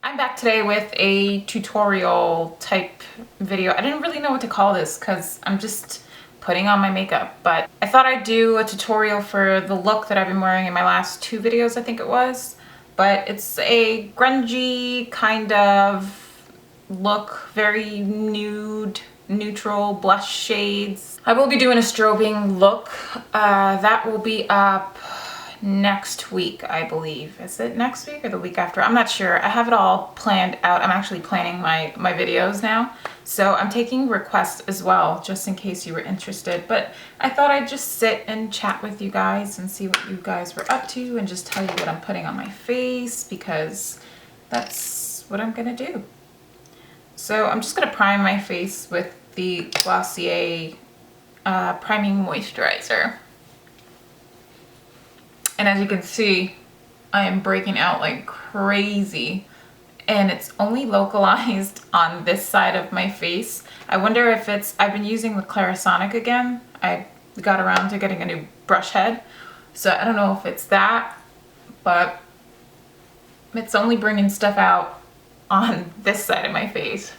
I'm back today with a tutorial type video. I didn't really know what to call this because I'm just putting on my makeup, but I thought I'd do a tutorial for the look that I've been wearing in my last two videos, I think it was. But it's a grungy kind of look, very nude, neutral blush shades. I will be doing a strobing look. That will be up next week, I believe. Is it next week or the week after? I'm not sure. I have it all planned out. I'm actually planning my videos now. So I'm taking requests as well, just in case you were interested. But I thought I'd just sit and chat with you guys and see what you guys were up to and just tell you what I'm putting on my face because that's what I'm gonna do. So I'm just gonna prime my face with the Glossier priming moisturizer. And as you can see, I am breaking out like crazy and it's only localized on this side of my face. I wonder if it's, I've been using the Clarisonic again. I got around to getting a new brush head. So I don't know if it's that, but it's only bringing stuff out on this side of my face.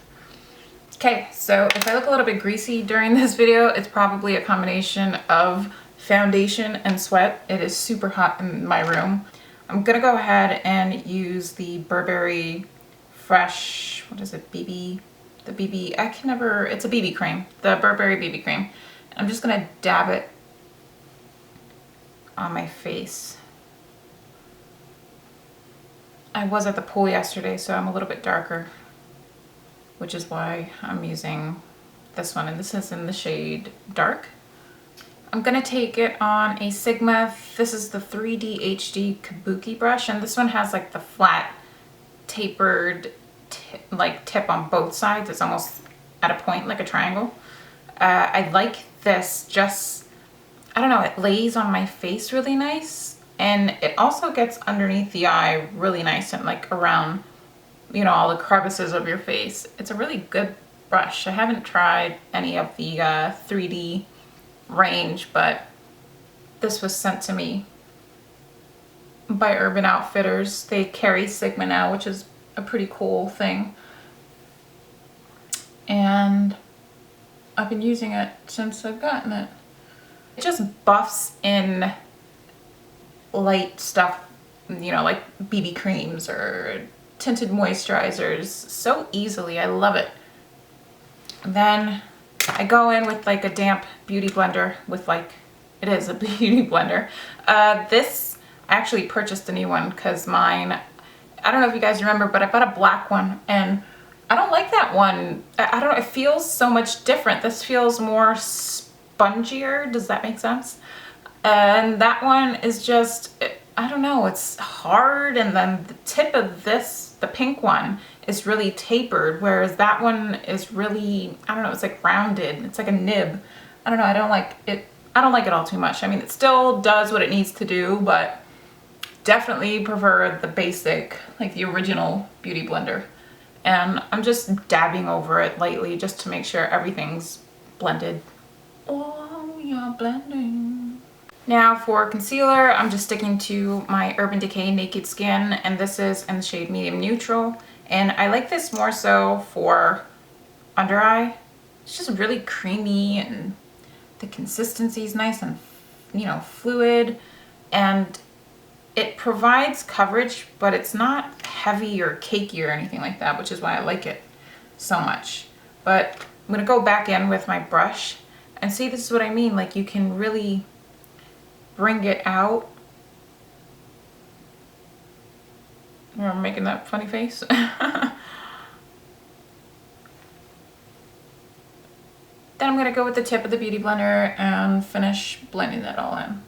Okay, so if I look a little bit greasy during this video, it's probably a combination of foundation and sweat. It is super hot in my room. I'm gonna go ahead and use the Burberry Fresh, what is it, BB? The BB, I can never, it's a BB cream, the Burberry BB cream. I'm just gonna dab it on my face. I was at the pool yesterday, so I'm a little bit darker, which is why I'm using this one, and this is in the shade Dark. I'm gonna take it on a Sigma. This is the 3D HD Kabuki brush, and this one has like the flat tapered tip on both sides. It's almost at a point like a triangle. I like this, just, I don't know, it lays on my face really nice, and it also gets underneath the eye really nice and like around, you know, all the crevices of your face. It's a really good brush. I haven't tried any of the 3D range, but this was sent to me by Urban Outfitters. They carry Sigma now, which is a pretty cool thing, and I've been using it since I've gotten it. It just buffs in light stuff, you know, like BB creams or tinted moisturizers so easily. I love it. And then I go in with like a damp beauty blender with like, it is a beauty blender. This, I actually purchased a new one because mine, I don't know if you guys remember, but I bought a black one and I don't like that one. I don't know, it feels so much different. This feels more spongier. Does that make sense? And that one is just, I don't know, it's hard, and then the tip of this, the pink one, is really tapered, whereas that one is really, I don't know, it's like rounded. It's like a nib. I don't know, I don't like it. I don't like it all too much. I mean, it still does what it needs to do, but definitely prefer the basic, like the original Beauty Blender. And I'm just dabbing over it lightly just to make sure everything's blended. Oh, yeah, blending. Now for concealer, I'm just sticking to my Urban Decay Naked Skin, and this is in the shade Medium Neutral. And I like this more so for under eye. It's just really creamy and the consistency is nice and, you know, fluid, and it provides coverage, but it's not heavy or cakey or anything like that, which is why I like it so much. But I'm gonna go back in with my brush and see, this is what I mean. Like, you can really bring it out. I'm making that funny face. Then I'm gonna go with the tip of the Beauty Blender and finish blending that all in.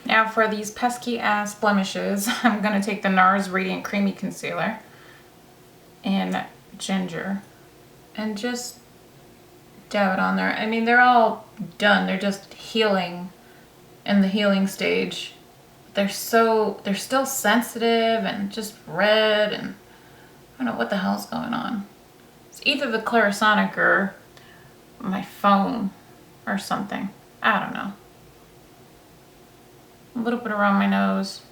Now for these pesky ass blemishes, I'm gonna take the Nars Radiant Creamy Concealer in Ginger and just dab it on there. I mean, they're all done. They're just healing, in the healing stage. They're still sensitive and just red, and I don't know what the hell's going on. It's either the Clarisonic or my phone or something. I don't know. A little bit around my nose.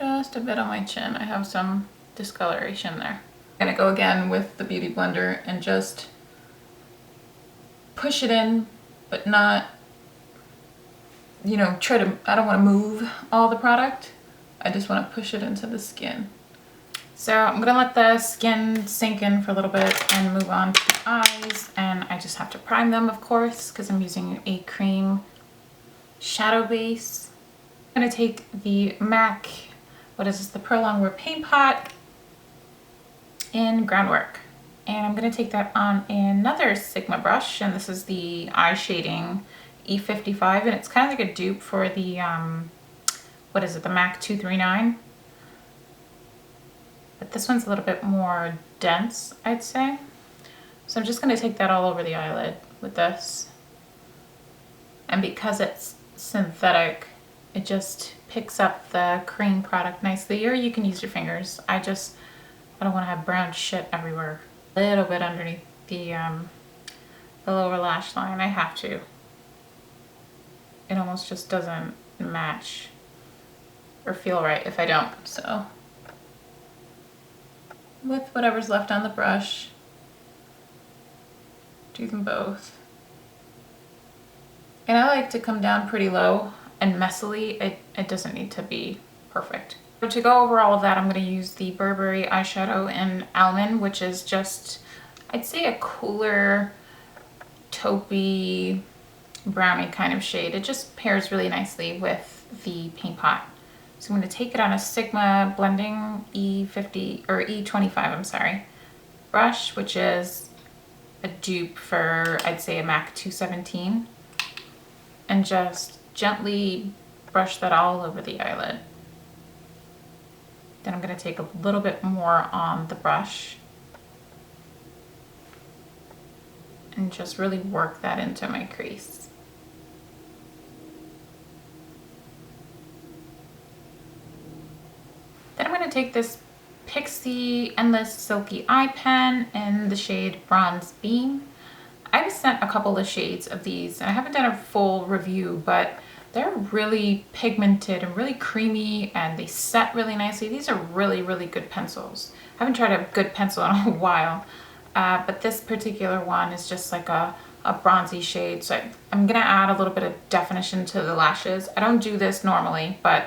just a bit on my chin. I have some discoloration there. I'm gonna go again with the Beauty Blender and just push it in, but not, you know, I don't want to move all the product. I just want to push it into the skin. So I'm gonna let the skin sink in for a little bit and move on to the eyes. And I just have to prime them, of course, because I'm using a cream shadow base. I'm gonna take the MAC, what is this, the Pearl On Wear Paint Pot in Groundwork. And I'm gonna take that on another Sigma brush, and this is the eye shading E55, and it's kind of like a dupe for the, what is it, the MAC 239. But this one's a little bit more dense, I'd say. So I'm just gonna take that all over the eyelid with this. And because it's synthetic, it just picks up the cream product nicely, or you can use your fingers. I don't wanna have brown shit everywhere. A little bit underneath the lower lash line, I have to. It almost just doesn't match or feel right if I don't, so. With whatever's left on the brush, do them both. And I like to come down pretty low and messily. It doesn't need to be perfect. So to go over all of that, I'm going to use the Burberry eyeshadow in Almond, which is just, I'd say, a cooler, taupey, brownie kind of shade. It just pairs really nicely with the paint pot. So I'm going to take it on a Sigma blending E50 or E25, I'm sorry, brush, which is a dupe for, I'd say, a MAC 217, and just gently brush that all over the eyelid. Then I'm going to take a little bit more on the brush and just really work that into my crease. Then I'm going to take this Pixie Endless Silky Eye Pen in the shade Bronze Beam. I was sent a couple of shades of these, and I haven't done a full review, but they're really pigmented and really creamy, and they set really nicely. These are really, really good pencils. I haven't tried a good pencil in a while, but this particular one is just like a bronzy shade. So I'm gonna add a little bit of definition to the lashes. I don't do this normally, but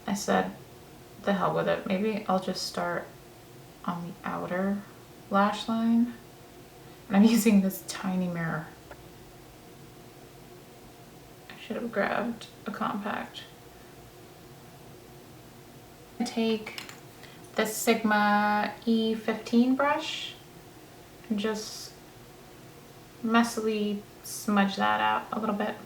I said, the hell with it. Maybe I'll just start on the outer lash line. And I'm using this tiny mirror. I should have grabbed a compact. Take the Sigma E15 brush and just messily smudge that out a little bit.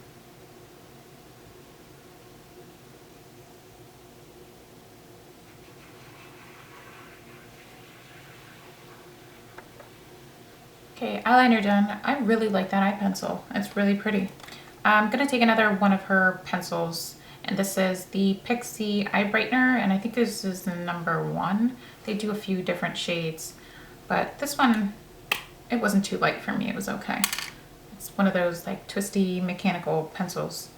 Okay, eyeliner done. I really like that eye pencil. It's really pretty. I'm gonna take another one of her pencils, and this is the Pixie Eye Brightener, and I think this is the number 1. They do a few different shades, but this one, it wasn't too light for me. It was okay. It's one of those like twisty mechanical pencils,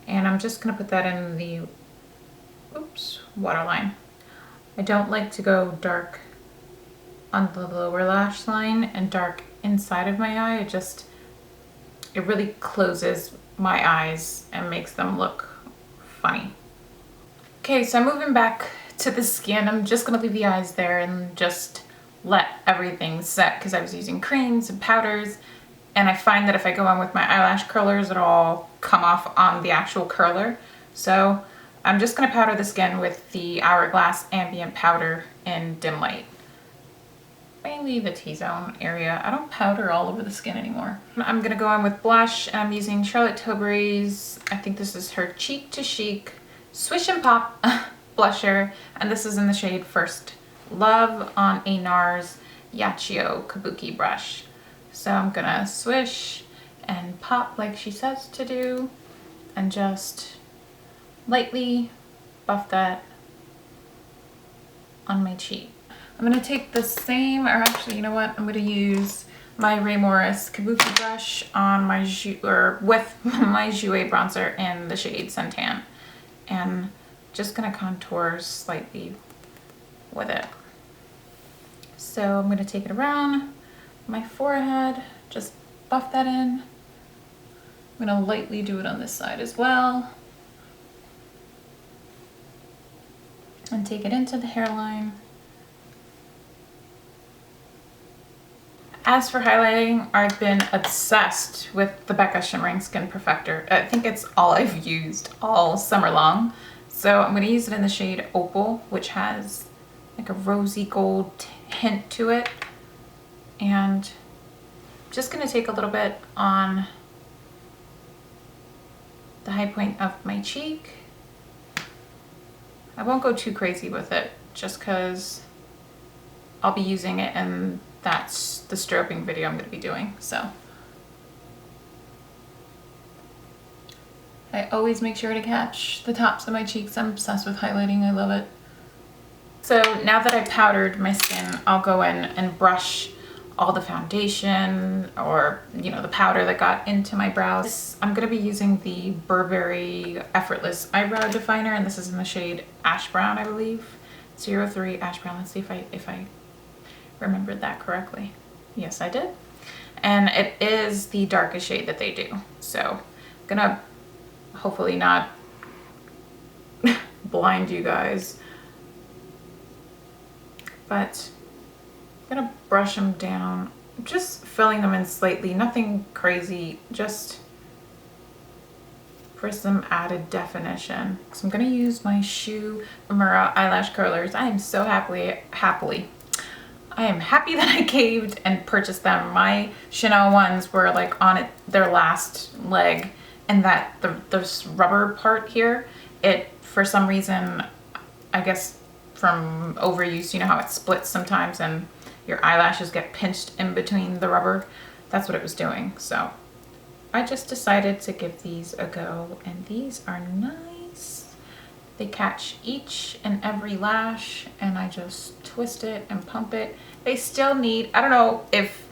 and I'm just gonna put that in the, oops, waterline. I don't like to go dark on the lower lash line and dark inside of my eye. It really closes my eyes and makes them look funny. Okay, so I'm moving back to the skin. I'm just gonna leave the eyes there and just let everything set, because I was using creams and powders, and I find that if I go on with my eyelash curlers, it'll all come off on the actual curler. So I'm just gonna powder the skin with the Hourglass Ambient Powder in Dim Light. Mainly the T-zone area. I don't powder all over the skin anymore. I'm gonna go on with blush, and I'm using Charlotte Tilbury's, I think this is her Cheek to Chic Swish and Pop blusher, and this is in the shade First Love on a Nars Yachio Kabuki brush. So I'm gonna swish and pop like she says to do, and just lightly buff that on my cheek. I'm gonna take the same, or actually, you know what? I'm gonna use my Ray Morris Kabuki brush on my with my Jouer bronzer in the shade Suntan, and just gonna contour slightly with it. So I'm gonna take it around my forehead, just buff that in. I'm gonna lightly do it on this side as well. And take it into the hairline. As for highlighting, I've been obsessed with the Becca Shimmering Skin Perfector. I think it's all I've used all summer long. So I'm gonna use it in the shade Opal, which has like a rosy gold hint to it. And just gonna take a little bit on the high point of my cheek. I won't go too crazy with it just because I'll be using it in that's the strobing video I'm going to be doing. So I always make sure to catch the tops of my cheeks. I'm obsessed with highlighting. I love it. So now that I powdered my skin, I'll go in and brush all the foundation or, you know, the powder that got into my brows. I'm going to be using the Burberry Effortless Eyebrow Definer, and this is in the shade Ash Brown, I believe. 03 Ash Brown. Let's see if I remembered that correctly. Yes, I did. And it is the darkest shade that they do. So I'm gonna hopefully not blind you guys, but I'm gonna brush them down, just filling them in slightly, nothing crazy, just for some added definition. So I'm gonna use my Shu Mura eyelash curlers. I am so I am happy that I caved and purchased them. My Chanel ones were like on their last leg, and that this rubber part here, it for some reason, I guess from overuse, you know how it splits sometimes and your eyelashes get pinched in between the rubber. That's what it was doing. So I just decided to give these a go, and these are nice. They catch each and every lash, and I just twist it and pump it. They still need, I don't know if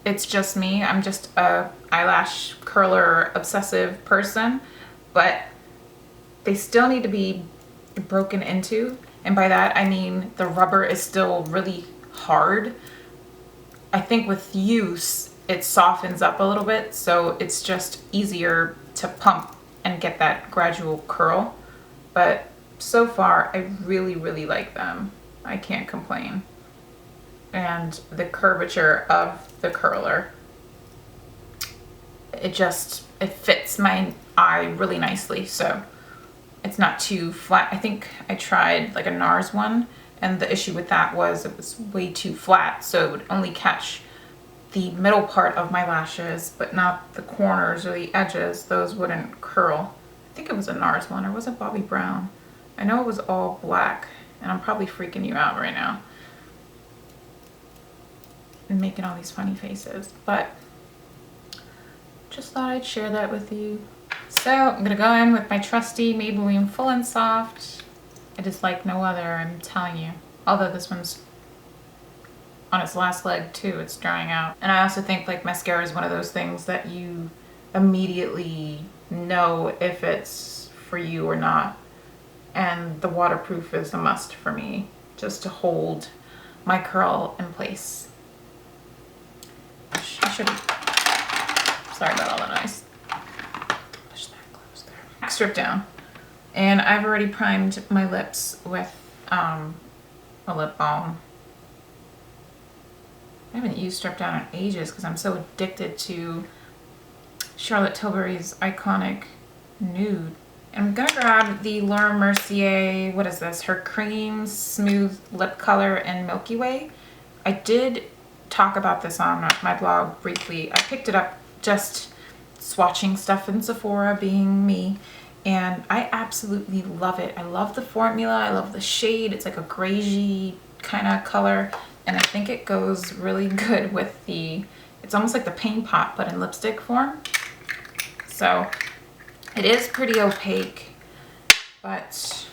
it's just me, I'm just a eyelash curler obsessive person, but they still need to be broken into. And by that, I mean the rubber is still really hard. I think with use, it softens up a little bit, so it's just easier to pump and get that gradual curl. But so far, I really, really like them. I can't complain. And the curvature of the curler, it fits my eye really nicely. So it's not too flat. I think I tried like a Nars one, and the issue with that was it was way too flat. So it would only catch the middle part of my lashes, but not the corners or the edges. Those wouldn't curl. I think it was a Nars one, or was it Bobbi Brown? I know it was all black, and I'm probably freaking you out right now and making all these funny faces, but just thought I'd share that with you. So I'm gonna go in with my trusty Maybelline Full and Soft. It is like no other, I'm telling you. Although this one's on its last leg too, it's drying out. And I also think like mascara is one of those things that you immediately know if it's for you or not. And the waterproof is a must for me, just to hold my curl in place. I should, sorry about all the noise. Push that close there. Strip down. And I've already primed my lips with a lip balm. I haven't used Strip Down in ages because I'm so addicted to Charlotte Tilbury's iconic nude. And I'm gonna grab the Laura Mercier, what is this? Her Cream Smooth Lip Color in Milky Way. I did talk about this on my blog briefly. I picked it up just swatching stuff in Sephora, being me, and I absolutely love it. I love the formula, I love the shade. It's like a greigey kind of color, and I think it goes really good with the, it's almost like the Paint Pot but in lipstick form. So it is pretty opaque, but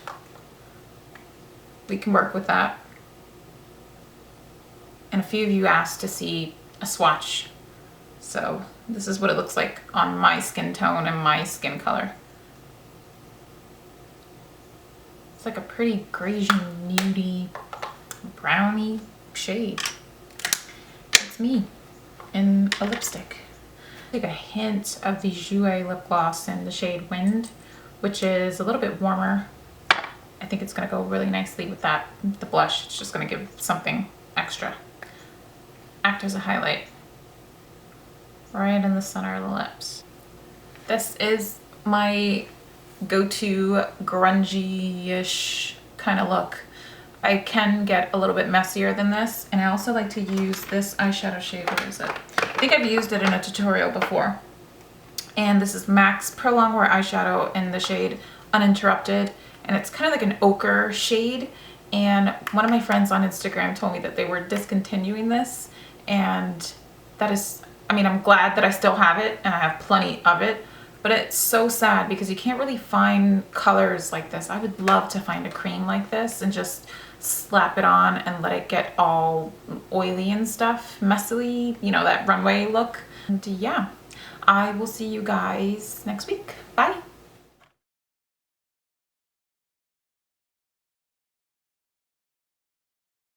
we can work with that. And a few of you asked to see a swatch, so this is what it looks like on my skin tone and my skin color. It's like a pretty Grasian, nudie, browny shade. It's me in a lipstick. Take a hint of the Jouer lip gloss in the shade Wind, which is a little bit warmer. I think it's gonna go really nicely with that, the blush. It's just gonna give something extra. Act as a highlight. Right in the center of the lips. This is my go-to grungy-ish kind of look. I can get a little bit messier than this, and I also like to use this eyeshadow shade. What is it? I think I've used it in a tutorial before. And this is MAC's Pro Longwear eyeshadow in the shade Uninterrupted, and it's kind of like an ochre shade. And one of my friends on Instagram told me that they were discontinuing this, and that is, I mean, I'm glad that I still have it and I have plenty of it, but it's so sad because you can't really find colors like this. I would love to find a cream like this and just slap it on and let it get all oily and stuff, messily, you know, that runway look. And yeah, I will see you guys next week. Bye.